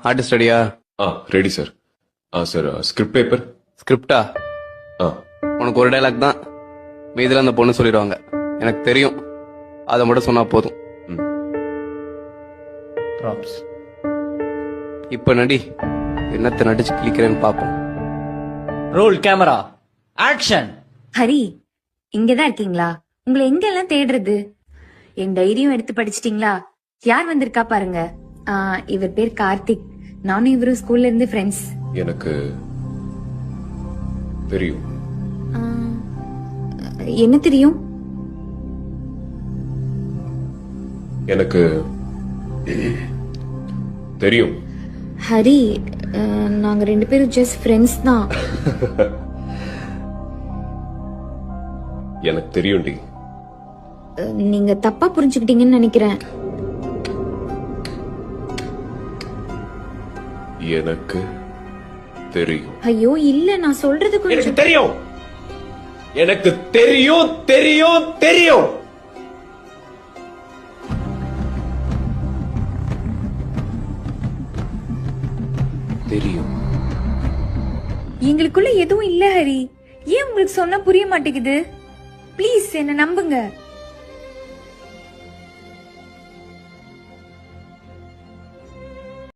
Artist ரெடியா? Ready sir. Sir script paper. ஸ்கிரிப்டா? உனக்கு ஒரு டைலாக் தான், மீதில அந்த பொண்ணு சொல்லிடுவாங்க. எனக்கு தெரியும், அதை மட்டும் சொன்னா போதும். இப்ப நடி, என்னத்தை நடிச்சு கிளிக்கிறேன்னு பாப்போம். Role camera action. ஹரி, இங்கதான் இருக்கீங்களா? உங்களை எங்க எல்லாம் தேடுறது? என் டைரியும் எடுத்து படிச்சிட்டீங்களா? யார் வந்திருக்கா பாருங்க. இவர் பேர் கார்த்திக். நானும் இவரும் ஸ்கூல்ல இருந்து ஃப்ரெண்ட்ஸ். எனக்கு தெரியும். என்ன தெரியும்? எனக்கு தெரியும். ஹரி, நாங்க 2 பேரும் ஜஸ்ட் ஃப்ரெண்ட்ஸ் தான். எனக்கு தெரியும் டி. நீங்க தப்பா புரிஞ்சுக்கிட்டீங்கன்னு நினைக்கிறேன். எனக்கு தெரியும். ஐயோ இல்ல, நான் சொல்றது எனக்கு கொஞ்சம் தெரியும். எனக்கு தெரியும் தெரியும் தெரியும். தெரியும். எங்களுக்குள்ள எதுவும் இல்ல ஹரி. ஏன் உங்களுக்கு சொன்னா புரிய மாட்டேங்குது? ப்ளீஸ் என்ன நம்புங்க.